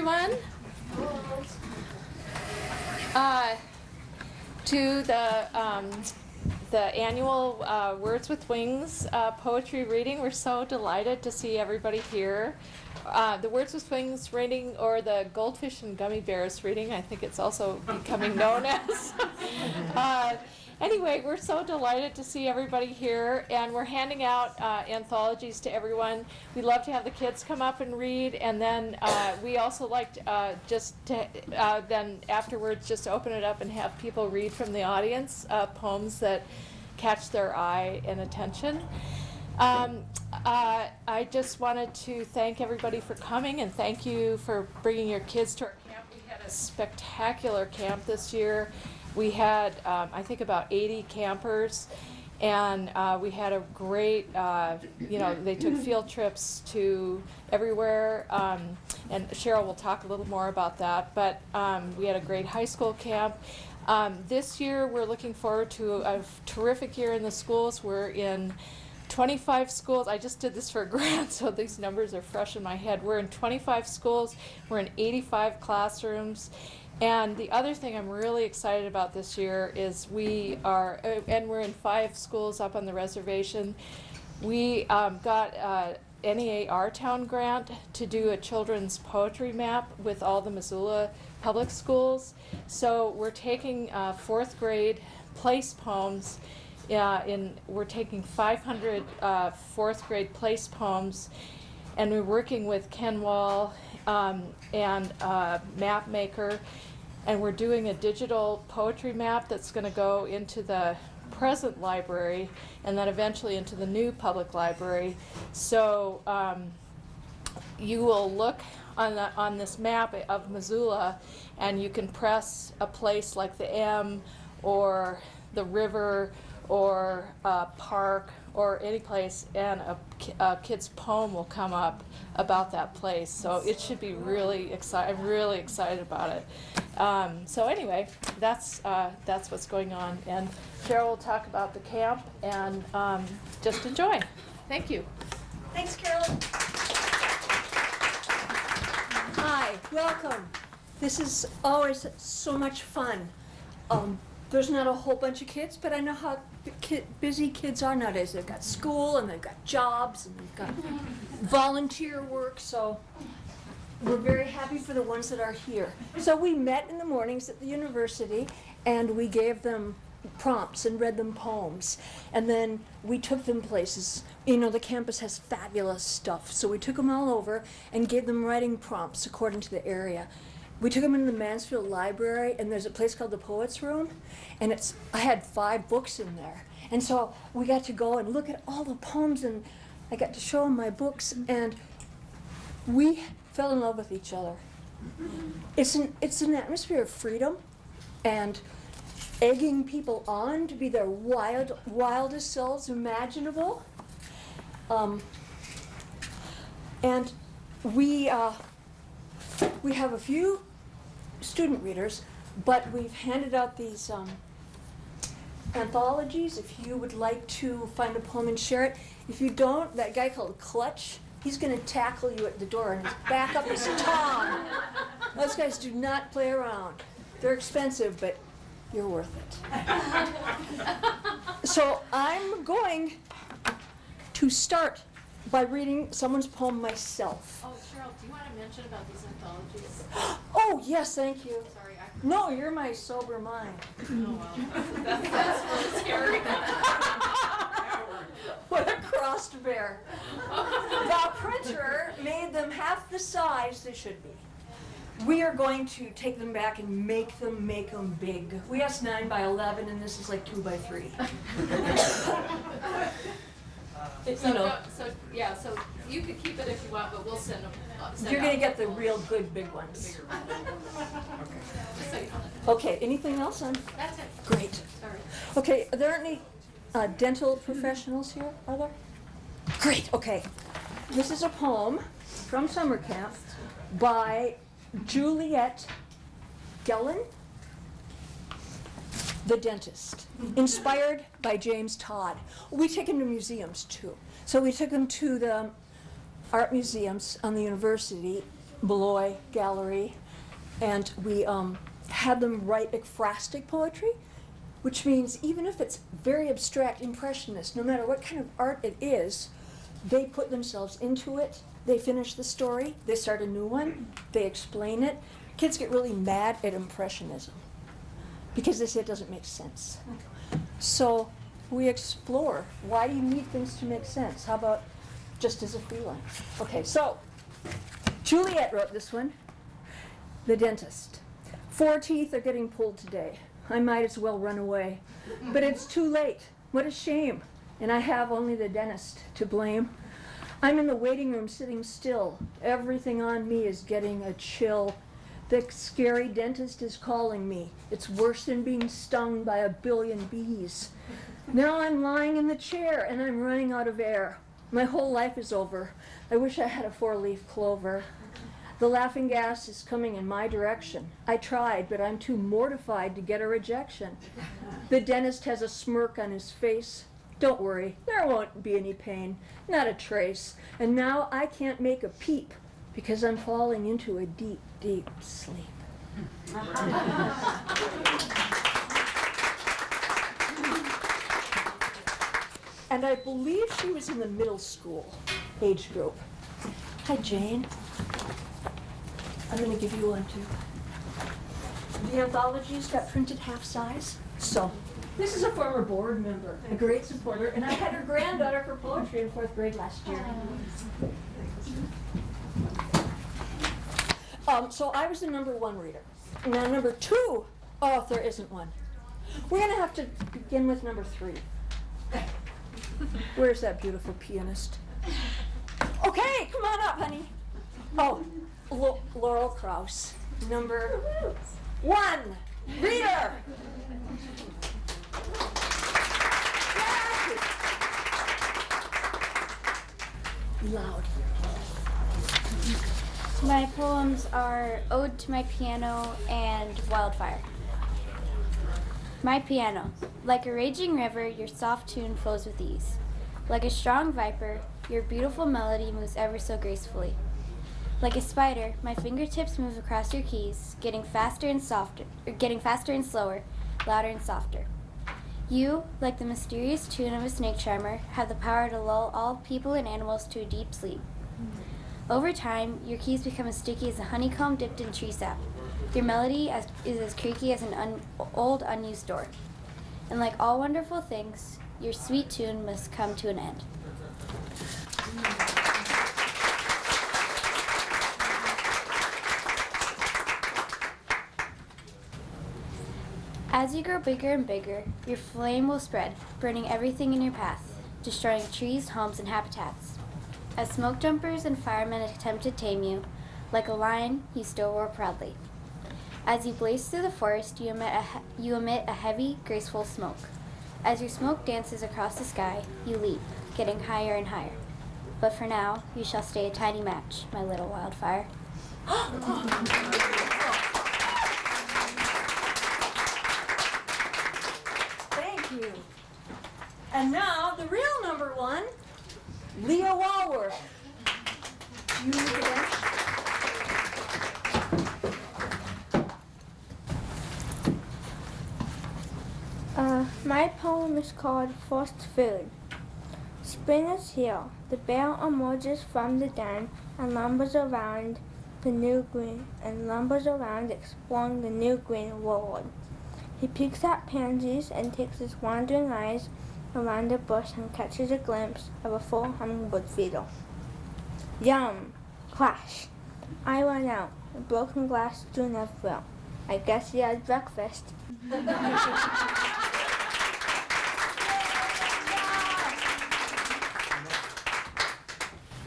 everyone. To the annual Words with Wings poetry reading. We're so delighted to see everybody here. The Words with Wings reading, or the Goldfish and Gummy Bears reading, I think it's also becoming known as. Anyway, we're so delighted to see everybody here, and we're handing out anthologies to everyone. We love to have the kids come up and read, and then we also like just to then afterwards just open it up and have people read from the audience poems that catch their eye and attention. I just wanted to thank everybody for coming, and thank you for bringing your kids to our camp. We had a spectacular camp this year. We had, I think, about 80 campers, and we had a great, they took field trips to everywhere, and Cheryl will talk a little more about that, but we had a great high school camp. This year, we're looking forward to a terrific year in the schools. We're in 25 schools. I just did this for a grant, so these numbers are fresh in my head. We're in 25 schools. We're in 85 classrooms. And the other thing I'm really excited about this year is we are, and we're in 5 schools up on the reservation. We got a NEA Our Town grant to do a children's poetry map with all the Missoula public schools. So we're taking 4th grade place poems. We're taking 500 4th grade place poems, and we're working with Ken Wall and Map Maker, and we're doing a digital poetry map that's going to go into the present library and then eventually into the new public library. So you will look on this map of Missoula, and you can press a place like the M or the river or a park or any place, and a kid's poem will come up about that place. So it should be really exciting. I'm really excited about it. So anyway, that's what's going on. And Cheryl will talk about the camp, and just enjoy. Thank you. Thanks, Carolyn. Hi, welcome. This is always so much fun. There's not a whole bunch of kids, but I know how busy kids are nowadays. They've got school, and they've got jobs, and they've got volunteer work, so we're very happy for the ones that are here. So we met in the mornings at the university, and we gave them prompts and read them poems, and then we took them places. You know, the campus has fabulous stuff, so we took them all over and gave them writing prompts according to the area. We took them into the Mansfield Library, and there's a place called the Poets Room, and I had 5 books in there. And so we got to go and look at all the poems, and I got to show them my books, and we fell in love with each other. It's an atmosphere of freedom and egging people on to be their wildest selves imaginable. And we have a few student readers, but we've handed out these anthologies if you would like to find a poem and share it. If you don't, that guy called Clutch, he's going to tackle you at the door, and his backup is Tom. Those guys do not play around. They're expensive, but you're worth it. So I'm going to start by reading someone's poem myself. Oh, Cheryl, do you want to mention about these anthologies? Oh, yes, thank you. Sorry, No, you're my sober mind. oh well, that's really scary. What a crossed bear. The printer made them half the size they should be. We are going to take them back and make them big. We asked 9 by 11, and this is like 2 by 3. So you could keep it if you want, but we'll send them. You're going to get the real good big ones. Okay, anything else on? That's it. Great. Sorry. Okay, are there any dental professionals here? Are there? Great, okay. This is a poem from summer camp by Juliet Gellin, the dentist, inspired by James Todd. We take him to museums too. So we took him to the art museums on the university Malloy Gallery, and we had them write ekphrastic poetry, which means even if it's very abstract, impressionist, no matter what kind of art it is, they put themselves into it, they finish the story, they start a new one, they explain it. Kids get really mad at impressionism because they say it doesn't make sense. So we explore, why do you need things to make sense? How about just as a feeling? Okay, so Juliet wrote this one, The Dentist. 4 teeth are getting pulled today. I might as well run away. But it's too late. What a shame. And I have only the dentist to blame. I'm in the waiting room sitting still. Everything on me is getting a chill. The scary dentist is calling me. It's worse than being stung by a billion bees. Now I'm lying in the chair and I'm running out of air. My whole life is over. I wish I had a 4-leaf clover. The laughing gas is coming in my direction. I tried, but I'm too mortified to get a rejection. The dentist has a smirk on his face. Don't worry, there won't be any pain, not a trace. And now I can't make a peep because I'm falling into a deep, deep sleep. And I believe she was in the middle school age group. Hi, Jane. I'm going to give you one, too. The anthologies got printed half size. So, this is a former board member, a great supporter, and I had her granddaughter for poetry in 4th grade last year. So I was the #1 reader. Now #2, oh, if there isn't one. We're going to have to begin with #3. Where's that beautiful pianist? Okay, come on up, honey. Oh, Laurel Krauss, #1 reader. Loud. My poems are Ode to My Piano and Wildfire. My piano. Like a raging river, your soft tune flows with ease. Like a strong viper, your beautiful melody moves ever so gracefully. Like a spider, my fingertips move across your keys, getting faster and slower, louder and softer. You, like the mysterious tune of a snake charmer, have the power to lull all people and animals to a deep sleep. Over time, your keys become as sticky as a honeycomb dipped in tree sap. Your melody is as creaky as an old unused door. And like all wonderful things, your sweet tune must come to an end. As you grow bigger and bigger, your flame will spread, burning everything in your path, destroying trees, homes, and habitats. As smoke jumpers and firemen attempt to tame you, like a lion, you still roar proudly. As you blaze through the forest, you emit a heavy, graceful smoke. As your smoke dances across the sky, you leap, getting higher and higher. But for now, you shall stay a tiny match, my little wildfire. Thank you. And now, the real #1, Leah Walworth. You read it? My poem is called Forced Food. Spring is here. The bear emerges from the den and lumbers around the new green exploring the new green world. He peeks at pansies and takes his wandering eyes around the bush and catches a glimpse of a full hummingbird feeder. Yum! Crash! I run out. A broken glass strewn everywhere. I guess he had breakfast.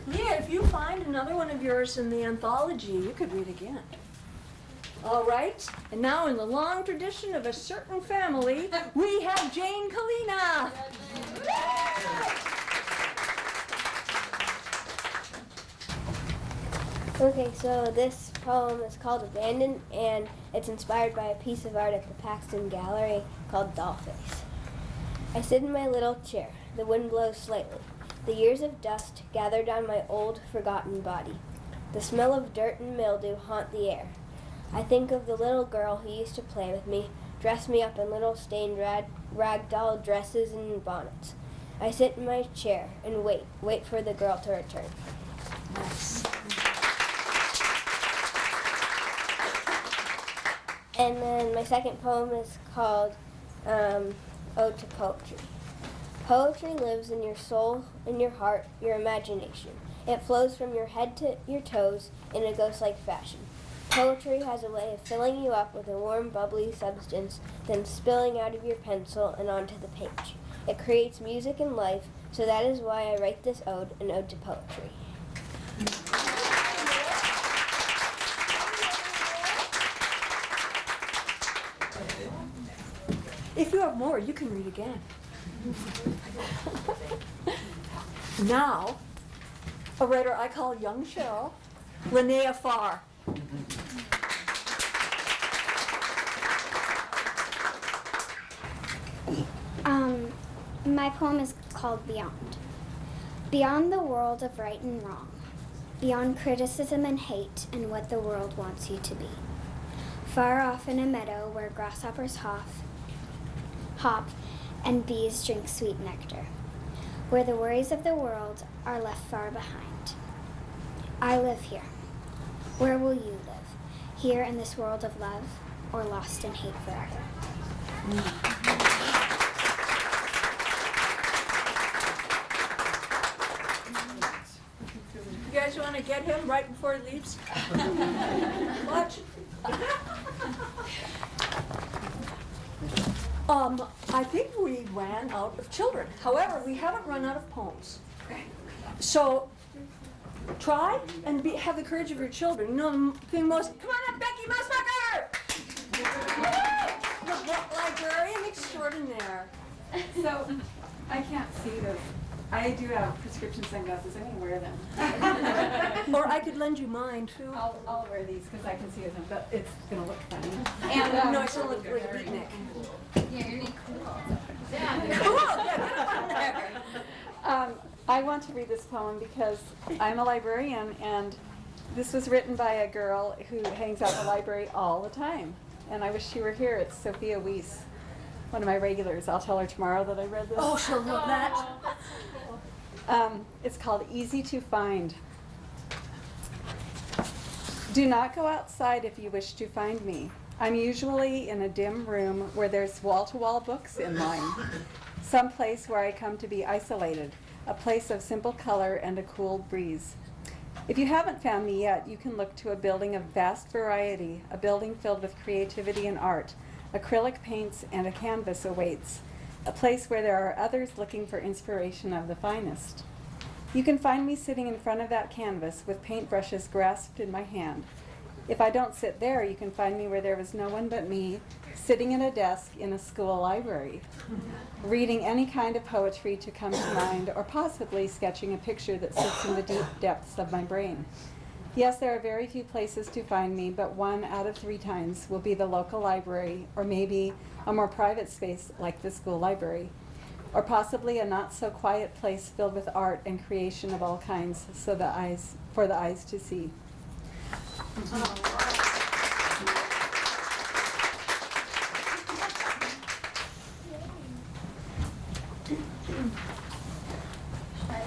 Leah, if you find another one of yours in the anthology, you could read again. All right, and now in the long tradition of a certain family, we have Jane Kalina. Okay, so this poem is called Abandoned, and it's inspired by a piece of art at the Paxton Gallery called Dollface. I sit in my little chair. The wind blows slightly. The years of dust gathered on my old, forgotten body. The smell of dirt and mildew haunt the air. I think of the little girl who used to play with me, dress me up in little stained rag doll dresses and bonnets. I sit in my chair and wait for the girl to return. Nice. And then my second poem is called Ode to Poetry. Poetry lives in your soul, in your heart, your imagination. It flows from your head to your toes in a ghost-like fashion. Poetry has a way of filling you up with a warm, bubbly substance, then spilling out of your pencil and onto the page. It creates music and life, so that is why I write this ode, an ode to poetry. If you have more, you can read again. Now, a writer I call Young Cheryl, Linnea Farr. My poem is called Beyond. Beyond the world of right and wrong, beyond criticism and hate and what the world wants you to be. Far off in a meadow where grasshoppers hop and bees drink sweet nectar, where the worries of the world are left far behind. I live here. Where will you live? Here in this world of love, or lost in hate forever? You guys want to get him right before he leaves? Watch. I think we ran out of children. However, we haven't run out of poems. So try and have the courage of your children. You know the thing most. Come on up, Becky Musbacher! The librarian extraordinaire. So, I can't see those. I do have prescription sunglasses. I'm going to wear them. Or I could lend you mine too. I'll wear these because I can see them, but it's going to look funny. And no, it's gonna look like a beatnik. Cool. Yeah, get up on there. I want to read this poem because I'm a librarian, and this was written by a girl who hangs out in the library all the time. And I wish she were here. It's Sophia Weiss, one of my regulars. I'll tell her tomorrow that I read this. Oh, she'll love that. It's called Easy to Find. Do not go outside if you wish to find me. I'm usually in a dim room where there's wall-to-wall books in line. Some place where I come to be isolated, a place of simple color and a cool breeze. If you haven't found me yet, you can look to a building of vast variety, a building filled with creativity and art. Acrylic paints and a canvas awaits, a place where there are others looking for inspiration of the finest. You can find me sitting in front of that canvas with paintbrushes grasped in my hand. If I don't sit there, you can find me where there was no one but me, sitting at a desk in a school library, reading any kind of poetry to come to mind, or possibly sketching a picture that sits in the deep depths of my brain. Yes, there are very few places to find me, but 1 out of 3 times will be the local library, or maybe a more private space like the school library, or possibly a not-so-quiet place filled with art and creation of all kinds for the eyes to see.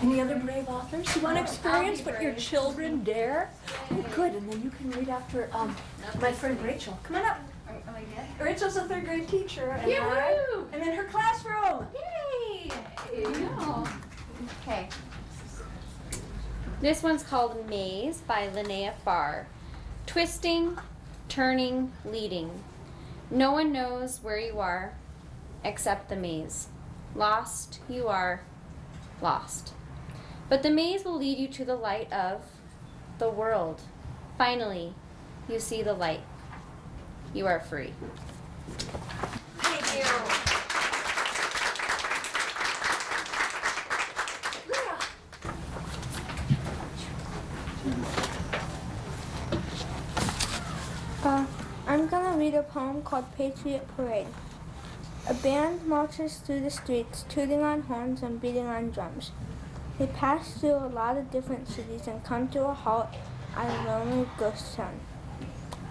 Any other brave authors you want to experience what your children dare? Oh, good, and then you can read after my friend Rachel. Come on up. Rachel's a 3rd grade teacher, and I'm in her classroom. Yay! Okay. This one's called Maze by Linnea Farr. Twisting, turning, leading. No one knows where you are except the maze. Lost, you are lost. But the maze will lead you to the light of the world. Finally, you see the light. You are free. Thank you. I'm gonna read a poem called Patriot Parade. A band marches through the streets, tooting on horns and beating on drums. They pass through a lot of different cities and come to a halt at a lonely ghost town.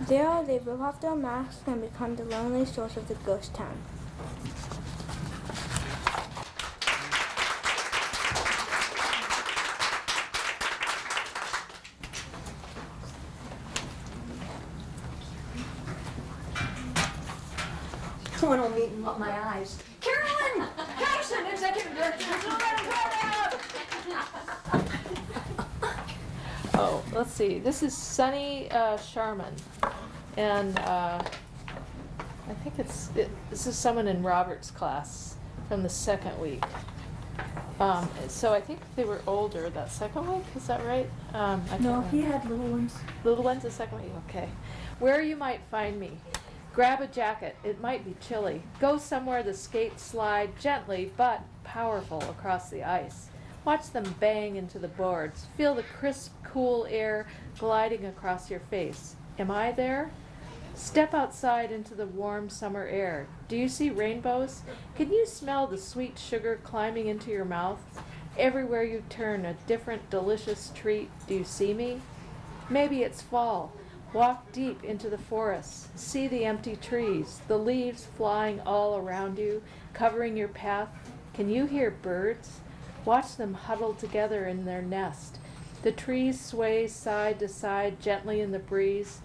There, they rip off their masks and become the lonely souls of the ghost town. Someone will meet and up my eyes. Carolyn Harrison, Executive Director. Oh, let's see. This is Sunny Sharman, and I think this is someone in Robert's class from the second week. So I think they were older that second week. Is that right? I can't No, remember. he had little ones. Little ones the second week. Okay. Where you might find me. Grab a jacket. It might be chilly. Go somewhere the skates slide gently but powerful across the ice. Watch them bang into the boards. Feel the crisp, cool air gliding across your face. Am I there? Step outside into the warm summer air. Do you see rainbows? Can you smell the sweet sugar climbing into your mouth? Everywhere you turn, a different delicious treat. Do you see me? Maybe it's fall. Walk deep into the forest. See the empty trees, the leaves flying all around you, covering your path. Can you hear birds? Watch them huddled together in their nest. The trees sway side to side gently in the breeze.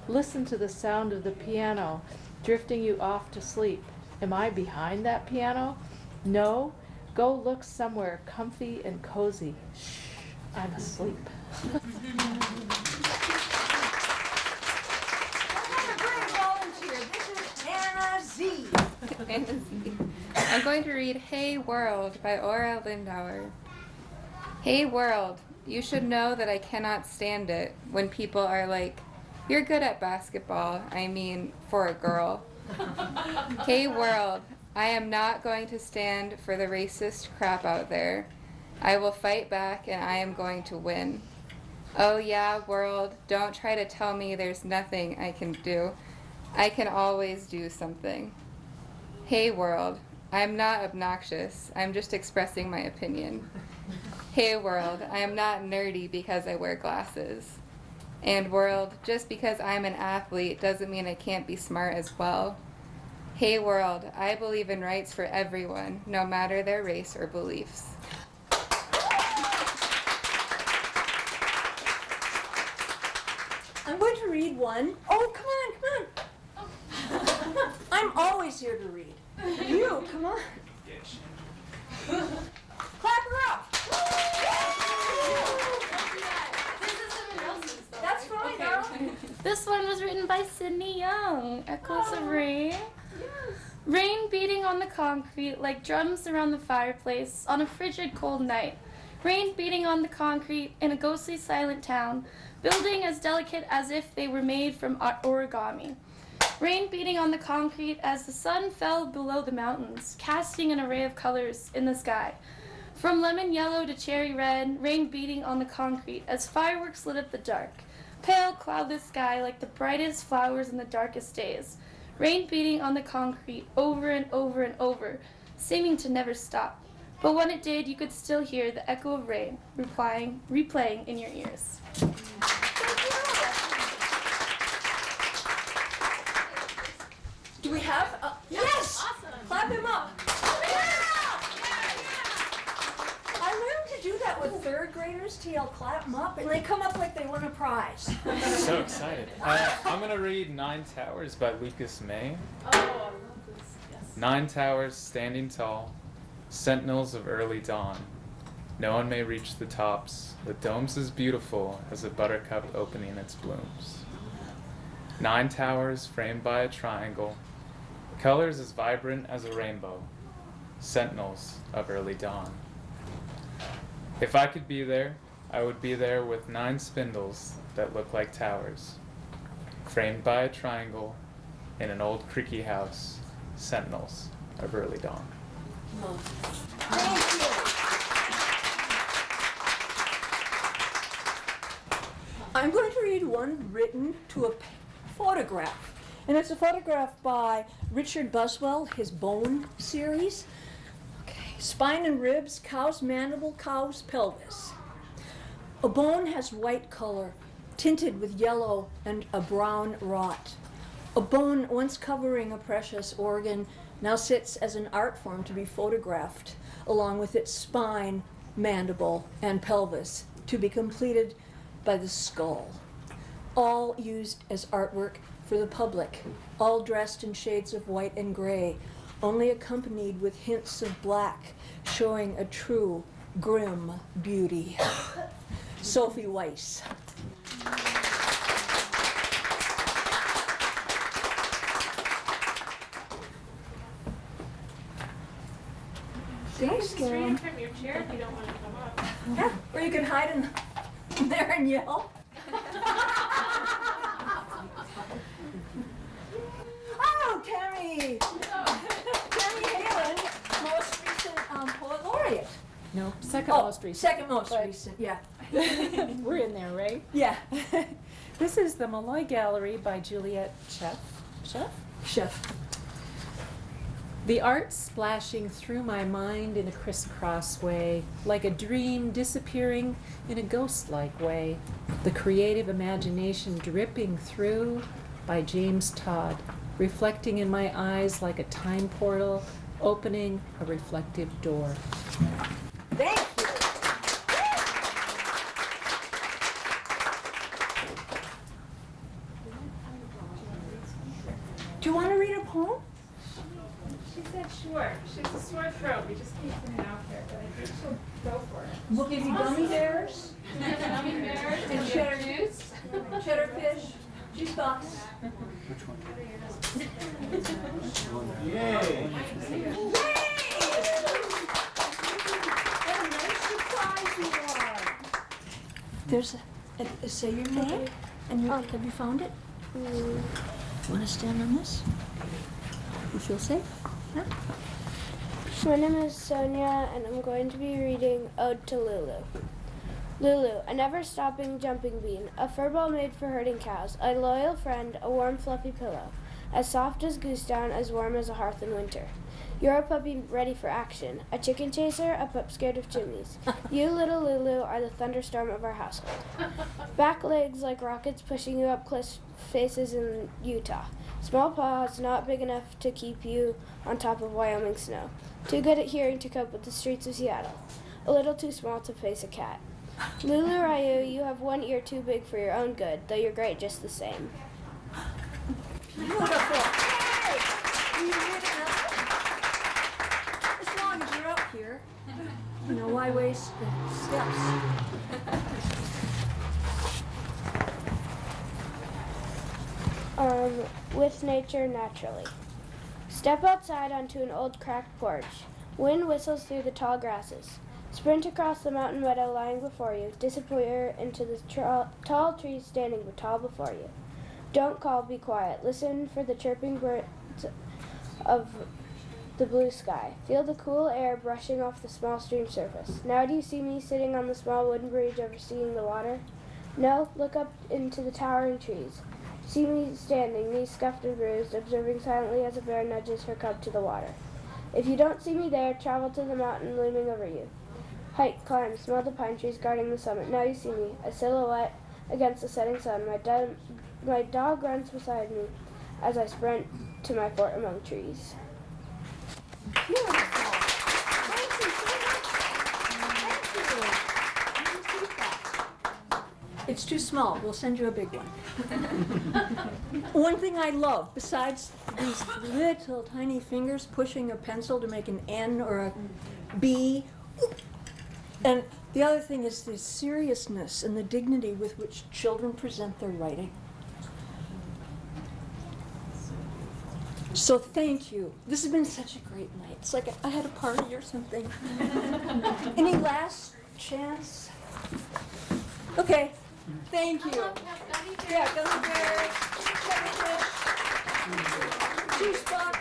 Listen to the sound of the piano, drifting you off to sleep. Am I behind that piano? No? Go look somewhere comfy and cozy. Shh, I'm asleep. I'm going to read Hey World by Aura Lindauer. Hey World, you should know that I cannot stand it when people are like, you're good at basketball, I mean, for a girl. Hey World, I am not going to stand for the racist crap out there. I will fight back and I am going to win. Oh yeah, world, don't try to tell me there's nothing I can do. I can always do something. Hey world, I'm not obnoxious, I'm just expressing my opinion. Hey world, I am not nerdy because I wear glasses. And world, just because I'm an athlete doesn't mean I can't be smart as well. Hey world, I believe in rights for everyone, no matter their race or beliefs. I'm going to read one. Oh, come on, come on. I'm always here to read. You, come on. Clap her up. That's fine, girl. This one was written by Sydney Young. Echoes of Rain. Rain beating on the concrete like drums around the fireplace on a frigid cold night. Rain beating on the concrete in a ghostly silent town, building as delicate as if they were made from origami. Rain beating on the concrete as the sun fell below the mountains, casting an array of colors in the sky. From lemon yellow to cherry red, rain beating on the concrete as fireworks lit up the dark. Pale, cloudless sky like the brightest flowers in the darkest days. Rain beating on the concrete over and over and over, seeming to never stop. But when it did, you could still hear the echo of rain replaying in your ears. Do we have? Yes! Awesome. Clap him up. I learned to do that with third graders till I'll clap them up and they come up like they won a prize. So excited. I'm going to read Nine Towers by Lucas May. Oh, I love this. Yes. 9 towers standing tall, sentinels of early dawn. No one may reach the tops, with domes as beautiful as a buttercup opening its blooms. 9 towers framed by a triangle, colors as vibrant as a rainbow, sentinels of early dawn. If I could be there, I would be there with 9 spindles that look like towers, framed by a triangle in an old creaky house, sentinels of early dawn. Thank you. I'm going to read one written to a photograph. And it's a photograph by Richard Buswell, his Bone series. Okay. Spine and ribs, cow's mandible, cow's pelvis. A bone has white color, tinted with yellow and a brown rot. A bone once covering a precious organ now sits as an art form to be photographed, along with its spine, mandible, and pelvis, to be completed by the skull. All used as artwork for the public, all dressed in shades of white and gray, only accompanied with hints of black, showing a true, grim beauty. Sophie Weiss. Thanks, Karen. From your chair if you don't want to come up. Yeah, or you can hide in there and yell. Oh, Tammy! Tammy Halen, most recent poet laureate. No, second Oh, most recent. second most But- recent, yeah. We're in there, right? Yeah. This is the Malloy Gallery by Juliet Chef. The art splashing through my mind in a crisscross way, like a dream disappearing in a ghost-like way. The creative imagination dripping through by James Todd, reflecting in my eyes like a time portal, opening a reflective door. Thank you. Do you want to read a poem? She said sure. She has a sore throat. We just keep putting it out there, but I think she'll go for it. We'll give you gummy bears Gummy bears and cheddar juice. cheddar fish, juice box. Yay! What a nice surprise you are. There's say your name and your, have you found it? Want to stand on this? You feel safe? Yeah? My name is Sonia, and I'm going to be reading Ode to Lulu. Lulu, a never-stopping jumping bean, a furball made for herding cows, a loyal friend, a warm, fluffy pillow, as soft as goose down, as warm as a hearth in winter. You're a puppy ready for action, a chicken chaser, a pup scared of chimneys. You, little Lulu, are the thunderstorm of our household. Back legs like rockets pushing you up cliff faces in Utah. Small paws not big enough to keep you on top of Wyoming snow. Too good at hearing to cope with the streets of Seattle. A little too small to face a cat. Lulu Ryu, you have one ear too big for your own good, though you're great just the same. Beautiful. Yay! Will you read another? As long as you're up here. You know, why waste the steps? With nature naturally. Step outside onto an old cracked porch. Wind whistles through the tall grasses. Sprint across the mountain meadow lying before you. Disappear into the tall trees standing tall before you. Don't call, be quiet. Listen for the chirping birds of the blue sky. Feel the cool air brushing off the small stream surface. Now do you see me sitting on the small wooden bridge overseeing the water? No, look up into the towering trees. See me standing, knees scuffed and bruised, observing silently as a bear nudges her cub to the water. If you don't see me there, travel to the mountain looming over you. Hike, climb, smell the pine trees guarding the summit. Now you see me, a silhouette against the setting sun. My dog runs beside me as I sprint to my fort among trees. Beautiful. Thank you so much. Thank you. You keep that. It's too small. We'll send you a big one. One thing I love, besides these little tiny fingers pushing a pencil to make an N or a B, and the other thing is the seriousness and the dignity with which children present their writing. So thank you. This has been such a great night. It's like I had a party or something. Any last chance? Okay. Thank you. Yeah, gummy bears, cheddar fish, juice box.